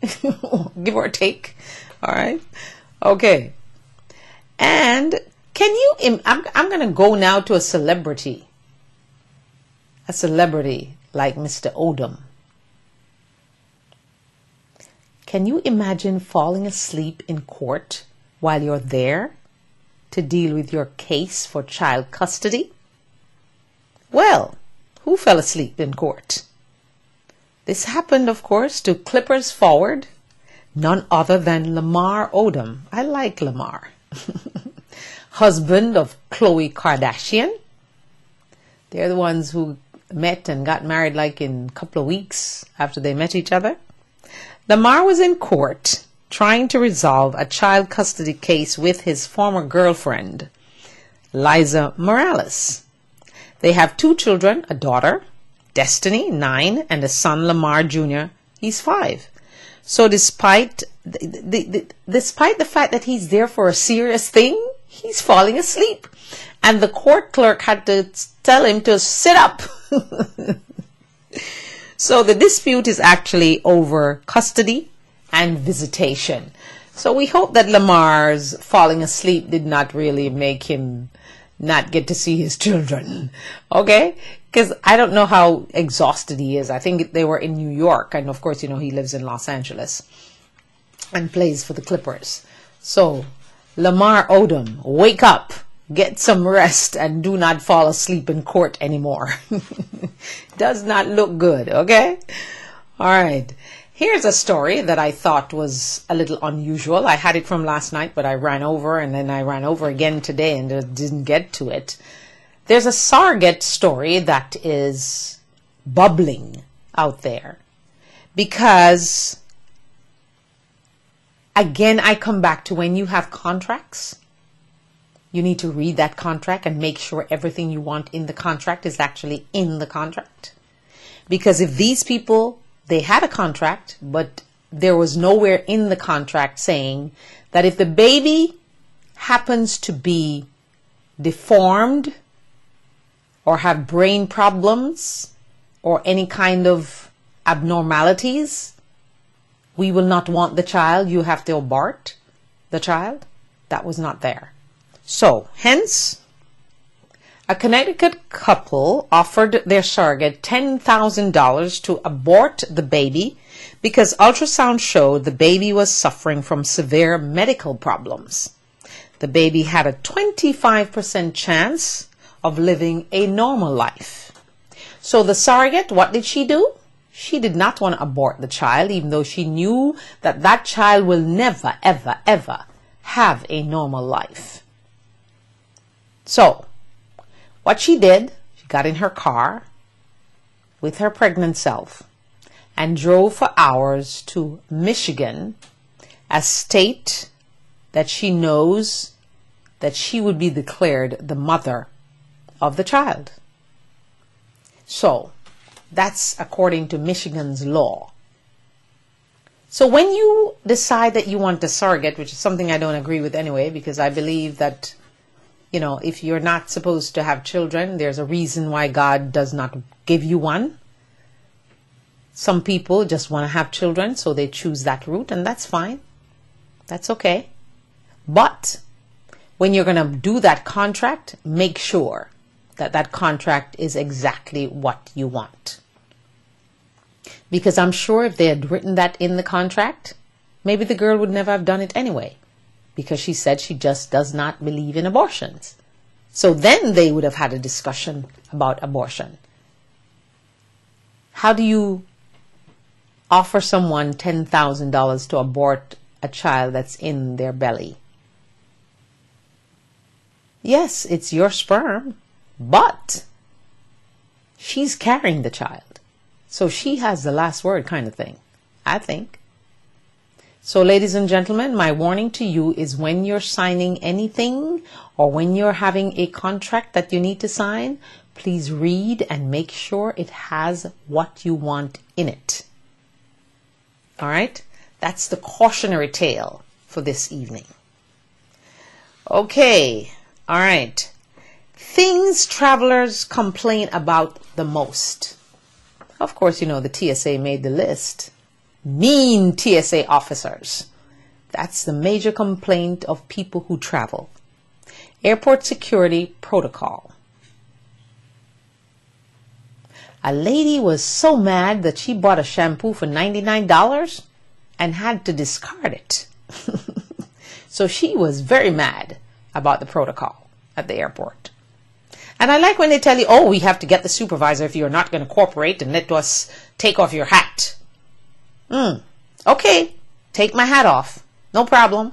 give or take. All right? Okay. And can you, I'm going to go now to a celebrity like Mr. Odom. Can you imagine falling asleep in court while you're there to deal with your case for child custody? Well, who fell asleep in court? This happened, of course, to Clippers forward, none other than Lamar Odom. I like Lamar. Husband of Khloe Kardashian. They're the ones who met and got married like in a couple of weeks after they met each other. Lamar was in court trying to resolve a child custody case with his former girlfriend, Liza Morales. They have 2 children, a daughter, Destiny, 9, and a son, Lamar Jr., he's 5. So despite the fact that he's there for a serious thing, he's falling asleep. And the court clerk had to tell him to sit up. So the dispute is actually over custody and visitation. So we hope that Lamar's falling asleep did not really make him not get to see his children. Okay? Because I don't know how exhausted he is. I think they were in New York. And of course, you know, he lives in Los Angeles and plays for the Clippers. So Lamar Odom, wake up. Get some rest and do not fall asleep in court anymore. Does not look good, okay? All right. Here's a story that I thought was a little unusual. I had it from last night, but I ran over and then I ran over again today and didn't get to it. There's a surrogate story that is bubbling out there because, again, I come back to when you have contracts, you need to read that contract and make sure everything you want in the contract is actually in the contract. Because if these people, they had a contract, but there was nowhere in the contract saying that if the baby happens to be deformed or have brain problems or any kind of abnormalities, we will not want the child. You have to abort the child. That was not there. So, hence, a Connecticut couple offered their surrogate $10,000 to abort the baby because ultrasound showed the baby was suffering from severe medical problems. The baby had a 25% chance of living a normal life. So the surrogate, what did she do? She did not want to abort the child, even though she knew that that child will never, ever, ever have a normal life. So, what she did, she got in her car with her pregnant self and drove for hours to Michigan, a state that she knows that she would be declared the mother of the child. So, that's according to Michigan's law. So when you decide that you want a surrogate, which is something I don't agree with anyway, because I believe that, you know, if you're not supposed to have children, there's a reason why God does not give you one. Some people just want to have children, so they choose that route, and that's fine. That's okay. But when you're going to do that contract, make sure that that contract is exactly what you want. Because I'm sure if they had written that in the contract, maybe the girl would never have done it anyway. Because she said she just does not believe in abortions. So then they would have had a discussion about abortion. How do you offer someone $10,000 to abort a child that's in their belly? Yes, it's your sperm, but she's carrying the child. So she has the last word kind of thing, I think. So ladies and gentlemen, my warning to you is when you're signing anything or when you're having a contract that you need to sign, please read and make sure it has what you want in it. All right? That's the cautionary tale for this evening. Okay, all right. Things travelers complain about the most. Of course, you know, the TSA made the list. Mean TSA officers. That's the major complaint of people who travel. Airport security protocol. A lady was so mad that she bought a shampoo for $99 and had to discard it. So she was very mad about the protocol at the airport. And I like when they tell you, oh, we have to get the supervisor if you're not going to cooperate and let us take off your hat. Okay, take my hat off. No problem.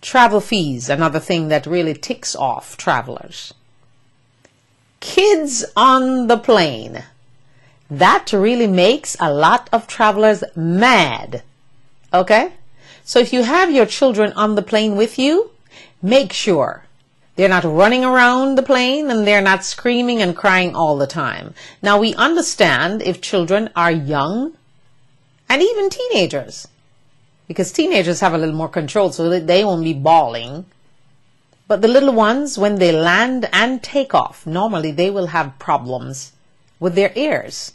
Travel fees, another thing that really ticks off travelers. Kids on the plane. That really makes a lot of travelers mad. Okay? So if you have your children on the plane with you, make sure they're not running around the plane and they're not screaming and crying all the time. Now, we understand if children are young and even teenagers, because teenagers have a little more control so that they won't be bawling. But the little ones, when they land and take off, normally they will have problems with their ears.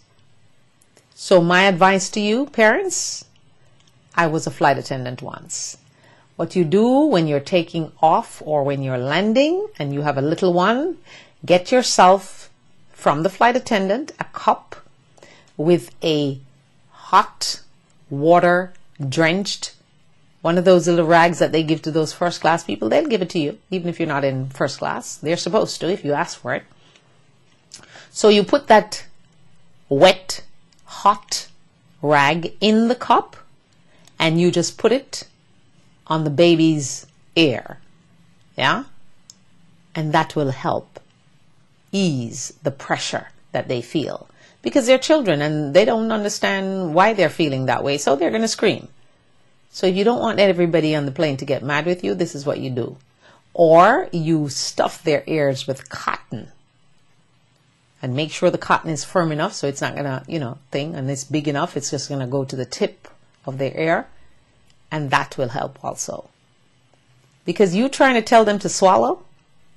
So my advice to you, parents, I was a flight attendant once. What you do when you're taking off or when you're landing and you have a little one, get yourself from the flight attendant a cup with a hot water drenched, one of those little rags that they give to those first class people. They'll give it to you, even if you're not in first class. They're supposed to if you ask for it. So you put that wet, hot rag in the cup and you just put it on the baby's ear. Yeah? And that will help ease the pressure that they feel. Because they're children and they don't understand why they're feeling that way, so they're going to scream. So if you don't want everybody on the plane to get mad with you, this is what you do. Or you stuff their ears with cotton. And make sure the cotton is firm enough so it's not going to, thing. And it's big enough, it's just going to go to the tip of their ear. And that will help also. Because you trying to tell them to swallow,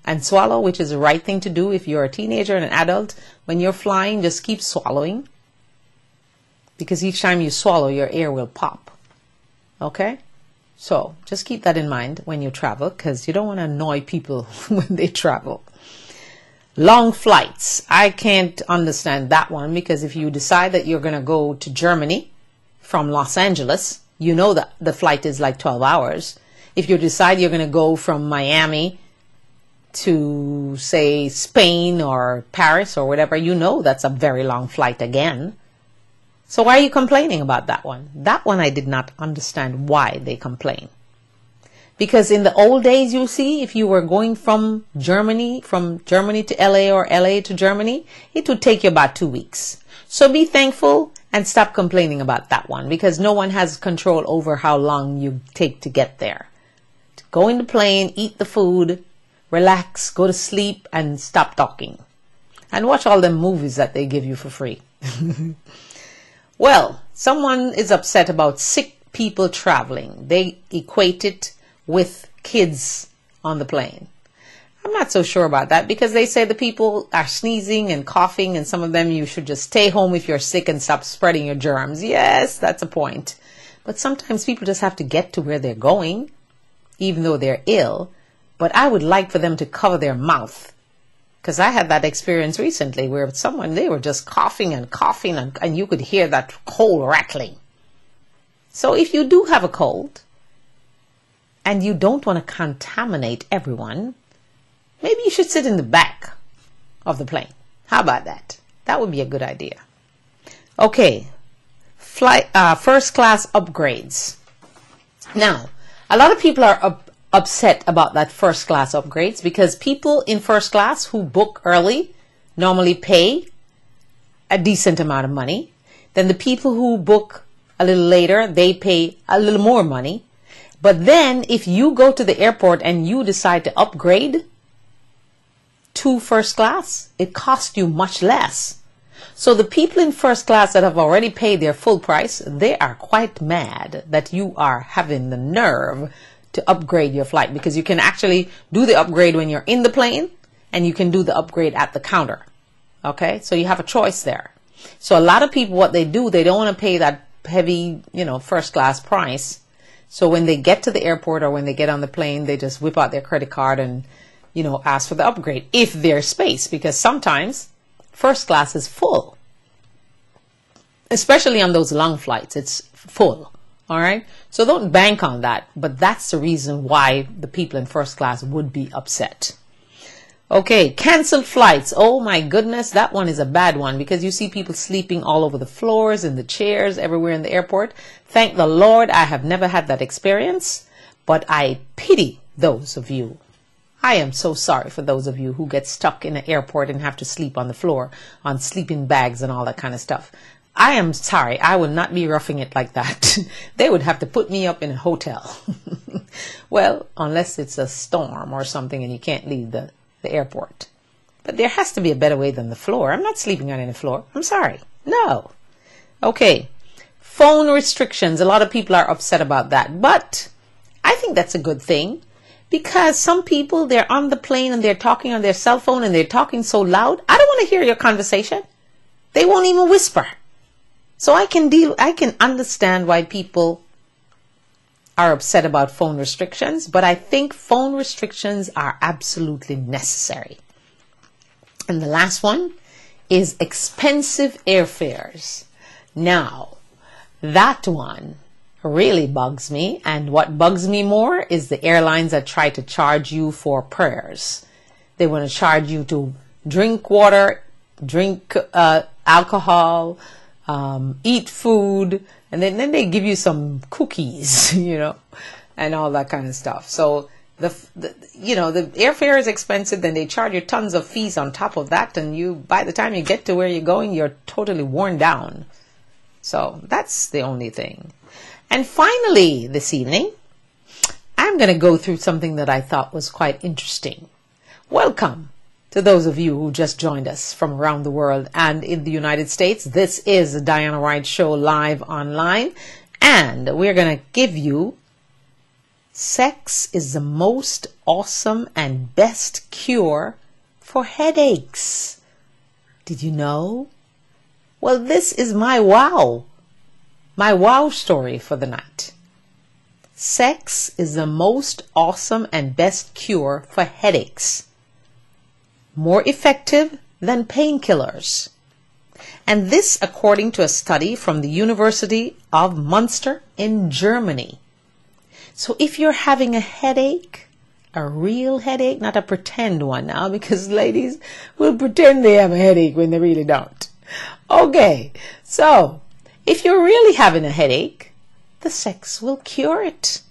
which is the right thing to do if you're a teenager and an adult. When you're flying, just keep swallowing. Because each time you swallow, your ear will pop. Okay? So just keep that in mind when you travel, because you don't want to annoy people when they travel. Long flights. I can't understand that one, because if you decide that you're going to go to Germany from Los Angeles, you know that the flight is like 12 hours. If you decide you're going to go from Miami to, say, Spain or Paris or whatever, you know that's a very long flight again. So why are you complaining about that one? That one I did not understand why they complain. Because in the old days, you see, if you were going from Germany to LA or LA to Germany, it would take you about 2 weeks. So be thankful and stop complaining about that one, because no one has control over how long you take to get there. Go in the plane, eat the food, relax, go to sleep, and stop talking. And watch all them movies that they give you for free. Well, someone is upset about sick people traveling. They equate it with kids on the plane. I'm not so sure about that, because they say the people are sneezing and coughing, and some of them you should just stay home if you're sick and stop spreading your germs. Yes, that's a point. But sometimes people just have to get to where they're going, even though they're ill. But I would like for them to cover their mouth. Because I had that experience recently where they were just coughing and coughing, and you could hear that cold rattling. So if you do have a cold and you don't want to contaminate everyone, maybe you should sit in the back of the plane. How about that? That would be a good idea. Okay, first class upgrades. Now, a lot of people are upset about that first class upgrades, because people in first class who book early normally pay a decent amount of money. Then the people who book a little later, they pay a little more money. But then if you go to the airport and you decide to upgrade to first class, it costs you much less. So the people in first class that have already paid their full price, they are quite mad that you are having the nerve to upgrade your flight, because you can actually do the upgrade when you're in the plane and you can do the upgrade at the counter. Okay, so you have a choice there. So a lot of people, what they do, they don't want to pay that heavy, first class price. So when they get to the airport or when they get on the plane, they just whip out their credit card and, ask for the upgrade if there's space, because sometimes first class is full, especially on those long flights. It's full. All right. So don't bank on that. But that's the reason why the people in first class would be upset. Okay. Canceled flights. Oh my goodness. That one is a bad one, because you see people sleeping all over the floors, in the chairs, everywhere in the airport. Thank the Lord, I have never had that experience, but I pity those of you. I am so sorry for those of you who get stuck in an airport and have to sleep on the floor, on sleeping bags and all that kind of stuff. I am sorry. I will not be roughing it like that. They would have to put me up in a hotel. Well, unless it's a storm or something and you can't leave the airport. But there has to be a better way than the floor. I'm not sleeping on any floor. I'm sorry. No. Okay. Phone restrictions. A lot of people are upset about that. But I think that's a good thing, because some people, they're on the plane and they're talking on their cell phone and they're talking so loud. I don't want to hear your conversation. They won't even whisper. So I can understand why people are upset about phone restrictions, but I think phone restrictions are absolutely necessary. And the last one is expensive airfares. Now, that one really bugs me. And what bugs me more is the airlines that try to charge you for prayers. They want to charge you to drink water, drink alcohol, eat food, and then they give you some cookies, and all that kind of stuff. So the airfare is expensive, then they charge you tons of fees on top of that, and by the time you get to where you're going, you're totally worn down. So that's the only thing. And finally, this evening, I'm going to go through something that I thought was quite interesting. Welcome to those of you who just joined us from around the world and in the United States. This is the Diana Wright Show live online, and we're going to give you sex is the most awesome and best cure for headaches. Did you know? Well, this is my wow story for the night. Sex is the most awesome and best cure for headaches. More effective than painkillers. And this according to a study from the University of Münster in Germany. So if you're having a headache, a real headache, not a pretend one now, because ladies will pretend they have a headache when they really don't. Okay, so if you're really having a headache, the sex will cure it.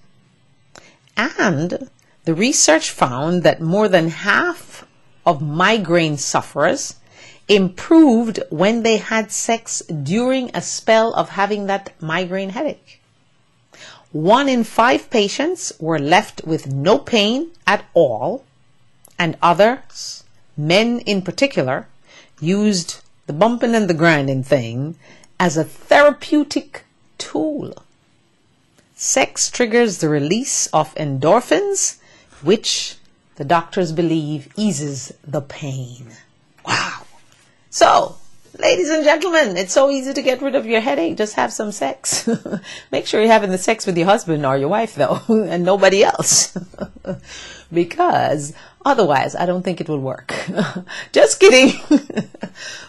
And the research found that more than half of migraine sufferers improved when they had sex during a spell of having that migraine headache. 1 in 5 patients were left with no pain at all, and others, men in particular, used the bumping and the grinding thing as a therapeutic tool. Sex triggers the release of endorphins, which the doctors believe eases the pain. Wow. So, ladies and gentlemen, it's so easy to get rid of your headache. Just have some sex. Make sure you're having the sex with your husband or your wife, though, and nobody else. Because otherwise, I don't think it will work. Just kidding.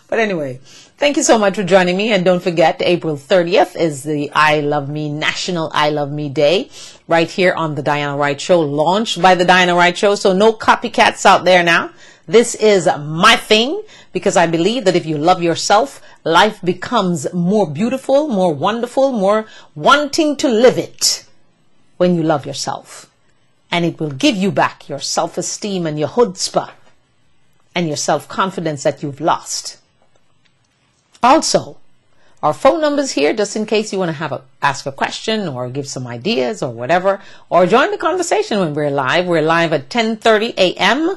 But anyway, thank you so much for joining me. And don't forget, April 30th is the I Love Me National I Love Me Day, right here on the Diana Wright Show, launched by the Diana Wright Show. So no copycats out there now. This is my thing, because I believe that if you love yourself, life becomes more beautiful, more wonderful, more wanting to live it when you love yourself. And it will give you back your self-esteem and your chutzpah and your self-confidence that you've lost. Also, our phone numbers here, just in case you want to ask a question or give some ideas or whatever, or join the conversation when we're live. We're live at 10:30 a.m.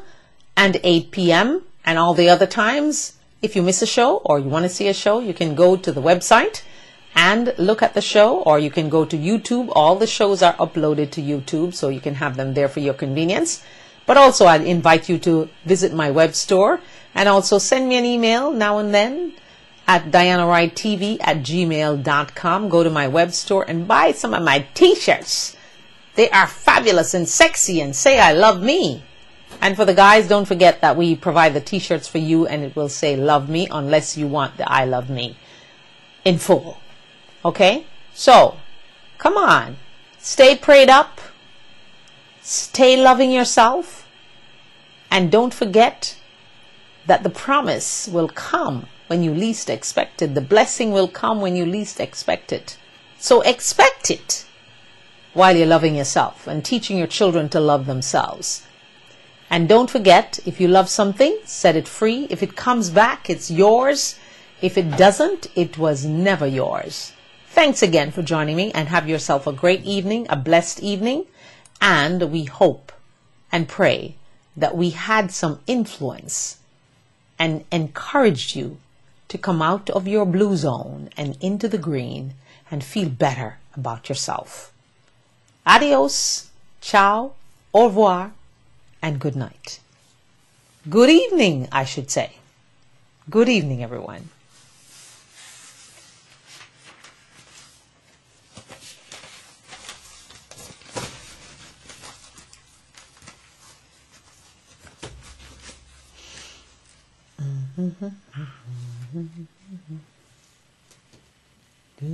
and 8 p.m. and all the other times if you miss a show or you want to see a show, you can go to the website and look at the show, or you can go to YouTube. All the shows are uploaded to YouTube, so you can have them there for your convenience. But also, I'd invite you to visit my web store and also send me an email now and then at dianawrightTV@gmail.com. Go to my web store and buy some of my t-shirts. They are fabulous and sexy, and say I love me. And for the guys, don't forget that we provide the t-shirts for you, and it will say love me unless you want the I love me in full. Okay? So, come on. Stay prayed up. Stay loving yourself. And don't forget that the promise will come when you least expect it. The blessing will come when you least expect it. So expect it while you're loving yourself and teaching your children to love themselves. And don't forget, if you love something, set it free. If it comes back, it's yours. If it doesn't, it was never yours. Thanks again for joining me, and have yourself a great evening, a blessed evening. And we hope and pray that we had some influence and encouraged you to come out of your blue zone and into the green and feel better about yourself. Adios, ciao, au revoir, and good night. Good evening, I should say. Good evening, everyone. Do